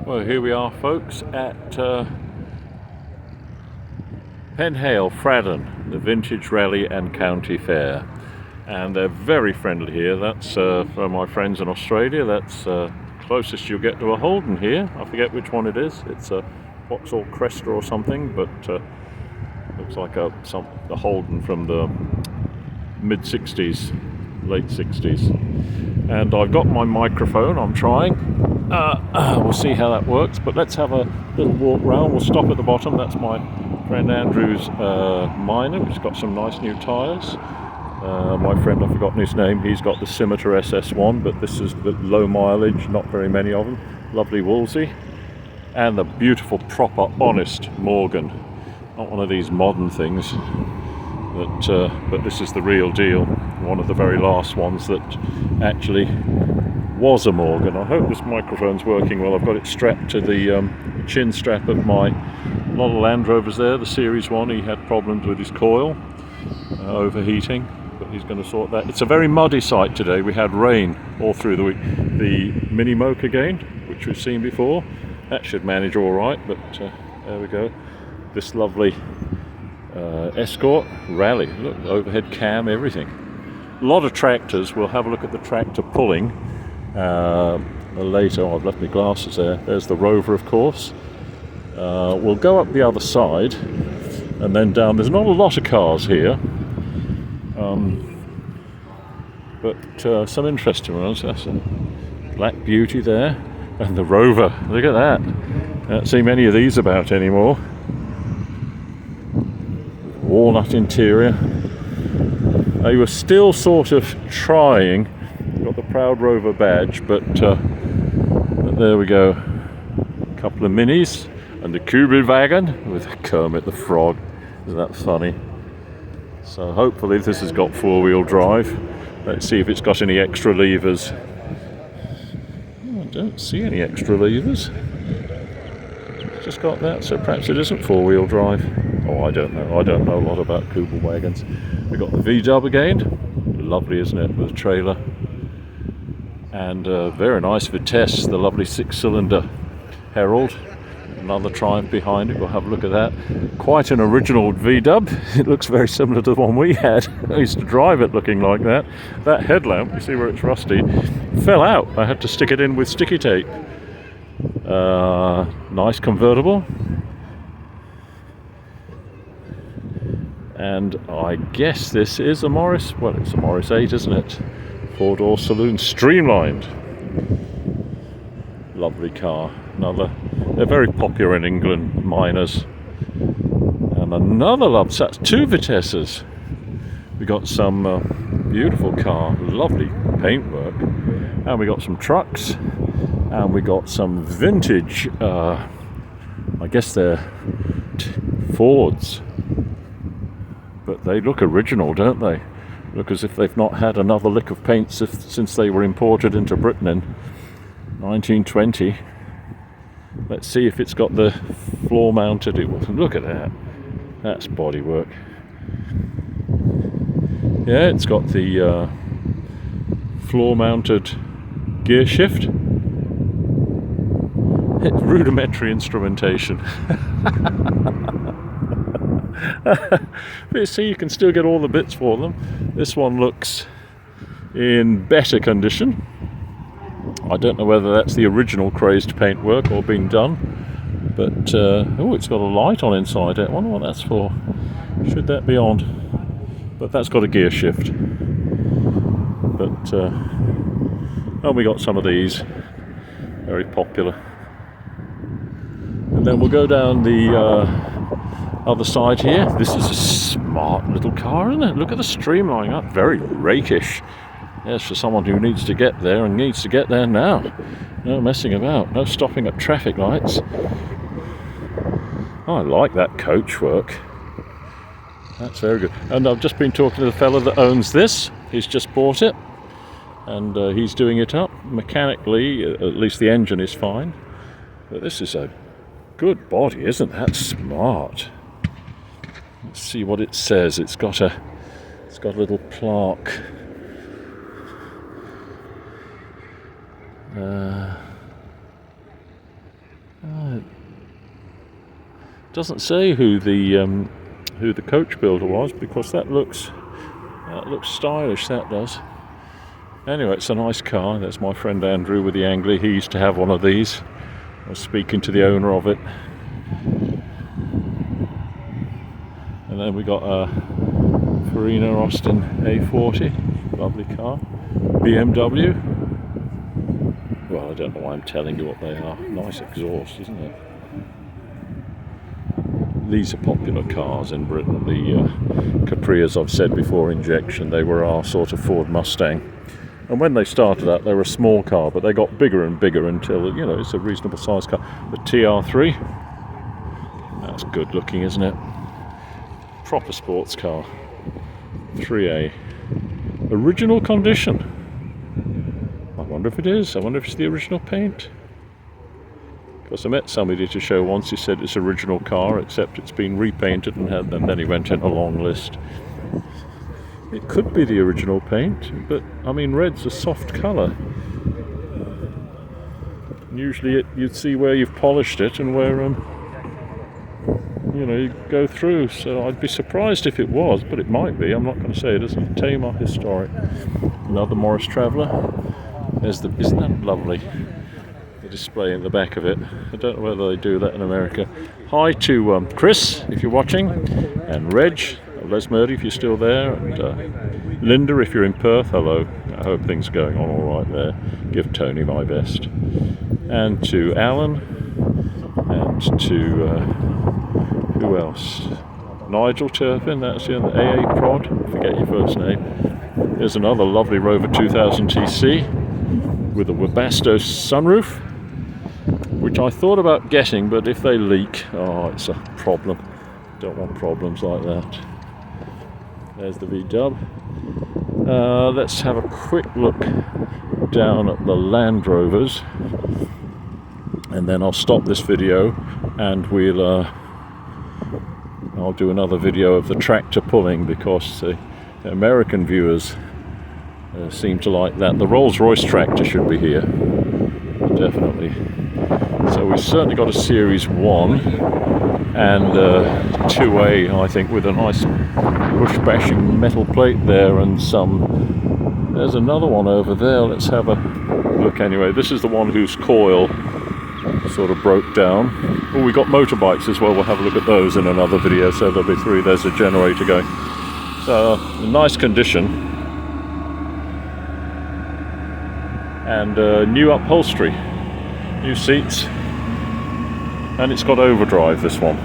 Well, here we are, folks, at Penhale, Fraddon, the Vintage Rally and County Fair. And they're very friendly here. That's for my friends in Australia. That's closest you'll get to a Holden here. I forget which one it is. It's a Vauxhall Cresta or something, but looks like a Holden from the mid-60s, late 60s. And I've got my microphone, I'm trying. We'll see how that works, but let's have a little walk round. We'll stop at the bottom. That's my friend Andrew's Miner, which has got some nice new tyres. My friend, I've forgotten his name, he's got the Scimitar SS1, but this is the low mileage, not very many of them. Lovely Wolsey. And the beautiful, proper, honest Morgan. Not one of these modern things, but this is the real deal. One of the very last ones that actually was a Morgan. I hope this microphone's working well. I've got it strapped to the chin strap of my lot of Land Rovers there, the Series 1. He had problems with his coil overheating, but he's going to sort that. It's a very muddy site today. We had rain all through the week. The Mini Moke again, which we've seen before, that should manage all right, but there we go. This lovely Escort Rally. Look, overhead cam, everything. A lot of tractors. We'll have a look at the tractor pulling later. I've left my glasses there. There's the Rover, of course. We'll go up the other side and then down. There's not a lot of cars here, but some interesting ones. That's a Black Beauty there, and the Rover. Look at that. I don't see many of these about anymore. Walnut interior. They were still sort of trying. Got the Proud Rover badge, but there we go. A couple of minis and the Kugelwagen with Kermit the Frog. Isn't that funny? So hopefully this has got four-wheel drive. Let's see if it's got any extra levers. Oh, I don't see any extra levers. It's just got that, so perhaps it isn't four-wheel drive. Oh, I don't know. I don't know a lot about Kugelwagens. We've got the V-Dub again. Lovely, isn't it, with a trailer. And very nice Vitesse, the lovely six-cylinder Herald. Another Triumph behind it. We'll have a look at that. Quite an original V-Dub. It looks very similar to the one we had. I used to drive it looking like that. That headlamp, you see where it's rusty, fell out. I had to stick it in with sticky tape. Nice convertible. And I guess this is a Morris, well, it's a Morris 8, isn't it? Four-door saloon, streamlined. Lovely car. They're very popular in England, Miners. And another love, so that's two Vitesses. We got some beautiful car, lovely paintwork. And we got some trucks. And we got some vintage, I guess they're Fords. But they look original, don't they? Look as if they've not had another lick of paint since they were imported into Britain in 1920. Let's see if it's got the floor mounted. Look at that. That's bodywork. Yeah, it's got the floor mounted gear shift. It's rudimentary instrumentation. But you see, you can still get all the bits for them. This one looks in better condition. I don't know whether that's the original crazed paintwork or been done, but oh, it's got a light on inside it. I wonder what that's for. Should that be on? But that's got a gear shift. But oh, we got some of these, very popular. And then we'll go down the other side here. This is a smart little car, isn't it? Look at the streamlining up, very rakish. Yes, for someone who needs to get there and needs to get there now. No messing about, no stopping at traffic lights. Oh, I like that coach work. That's very good. And I've just been talking to the fella that owns this. He's just bought it, and he's doing it up. Mechanically, at least the engine is fine. But this is a good body, isn't that smart? Let's see what it says. It's got a little plaque. Doesn't say who the coach builder was, because that looks stylish, that does. Anyway, it's a nice car. That's my friend Andrew with the Angler. He used to have one of these. I was speaking to the owner of it. And then we got a Farina Austin A40, lovely car. BMW. Well, I don't know why I'm telling you what they are. Nice exhaust, isn't it? These are popular cars in Britain. The Capri, as I've said before, injection, they were our sort of Ford Mustang. And when they started out, they were a small car, but they got bigger and bigger until, you know, it's a reasonable size car. The TR3, that's good looking, isn't it? Proper sports car. 3A. Original condition. I wonder if it is. I wonder if it's the original paint. Because I met somebody to show once, he said it's original car, except it's been repainted, and then he went in a long list. It could be the original paint, but I mean, red's a soft colour. Usually you'd see where you've polished it and where you know, you go through. So I'd be surprised if it was, but it might be. I'm not going to say it isn't. Tamar Historic. Another Morris Traveller. Isn't that lovely? The display in the back of it. I don't know whether they do that in America. Hi to Chris, if you're watching, and Reg. Les Murdy, if you're still there, and Linda, if you're in Perth, hello. I hope things are going on all right there. Give Tony my best. And to Alan, and to who else? Nigel Turpin, that's the AA Prod. Forget your first name. There's another lovely Rover 2000 TC with a Webasto sunroof, which I thought about getting, but if they leak, oh, it's a problem. Don't want problems like that. There's the V-dub. Let's have a quick look down at the Land Rovers, and then I'll stop this video, and I'll do another video of the tractor pulling, because the American viewers seem to like that. The Rolls-Royce tractor should be here, definitely. So we've certainly got a Series 1 and 2A, I think, with a nice bush-bashing metal plate there, and there's another one over there. Let's have a look anyway. This is the one whose coil sort of broke down. Oh, we got motorbikes as well. We'll have a look at those in another video, so there'll be 3. There's a generator going. So, nice condition. And new upholstery, new seats, and it's got overdrive, this one.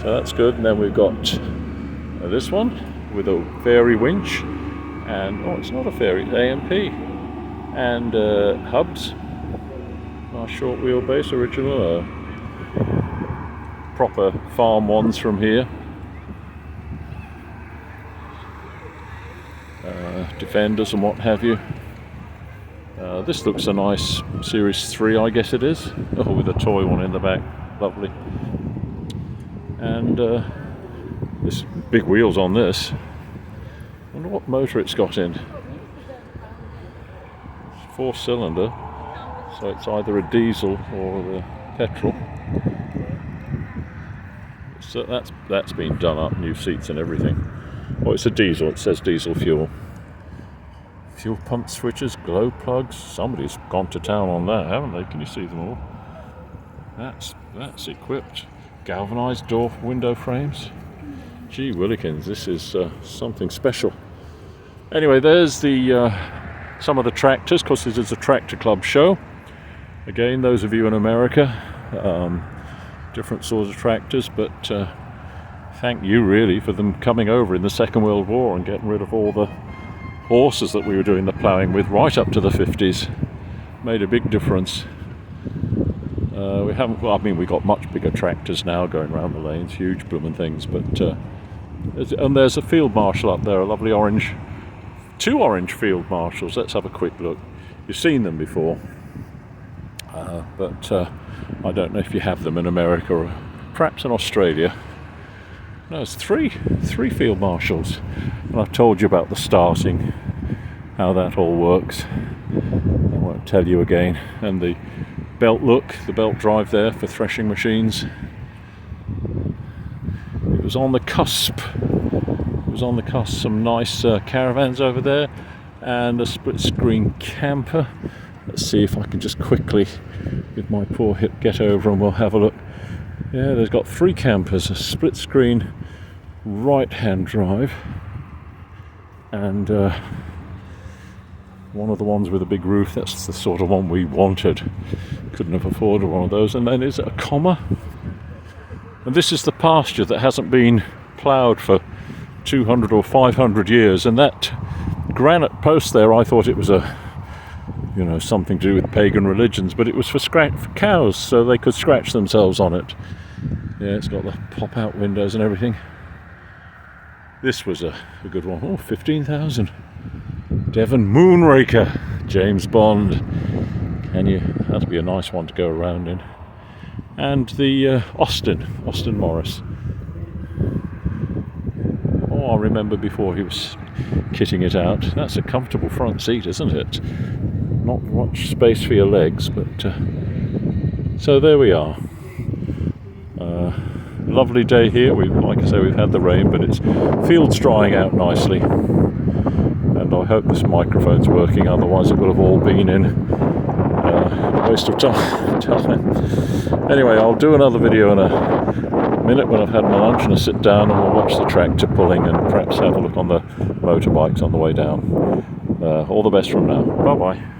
So that's good. And then we've got this one with a fairy winch, and oh, it's not a fairy, it's AMP, and hubs. Nice short wheelbase, original, proper farm ones from here. Defenders and what have you. This looks a nice Series 3, I guess it is. Oh, with a toy one in the back, lovely. And this big wheels on this. I wonder what motor it's got in. It's 4-cylinder, so it's either a diesel or a petrol. So that's been done up, new seats and everything. Oh, it's a diesel. It says diesel fuel. Fuel pump switches, glow plugs. Somebody's gone to town on that, haven't they? Can you see them all? That's equipped. Galvanized door window frames. Gee willikins, this is something special. Anyway, there's the some of the tractors, because this is a tractor club show. Again, those of you in America, different sorts of tractors, but thank you really for them coming over in the Second World War and getting rid of all the horses that we were doing the ploughing with right up to the 50s. Made a big difference. We haven't, well, I mean, we got much bigger tractors now going around the lanes, huge blooming things, but and there's a field marshal up there, a lovely orange, 2 orange field marshals. Let's have a quick look. You've seen them before, but I don't know if you have them in America or perhaps in Australia. No, it's three field marshals, and I've told you about the starting, how that all works. I won't tell you again. And the belt look, the belt drive there for threshing machines. was on the cusp. It was on the cusp. Some nice caravans over there, and a split screen camper. Let's see if I can just quickly, with my poor hip, get over and we'll have a look. Yeah, they've got 3 campers, a split screen right-hand drive, and one of the ones with a big roof. That's the sort of one we wanted. Couldn't have afforded one of those. And then is it a comma? And this is the pasture that hasn't been ploughed for 200 or 500 years. And that granite post there, I thought it was something to do with pagan religions, but it was for cows, so they could scratch themselves on it. Yeah, it's got the pop-out windows and everything. This was a good one. Oh, 15,000. Devon Moonraker, James Bond. That'd be a nice one to go around in. And the Austin Morris. Oh, I remember before he was kitting it out. That's a comfortable front seat, isn't it? Not much space for your legs, but so there we are. Lovely day here. Like I say, we've had the rain, but it's fields drying out nicely, and I hope this microphone's working. Otherwise, it would have all been in a waste of time. Anyway, I'll do another video in a minute when I've had my lunch and I sit down, and we'll watch the tractor pulling and perhaps have a look on the motorbikes on the way down. All the best from now. Bye bye.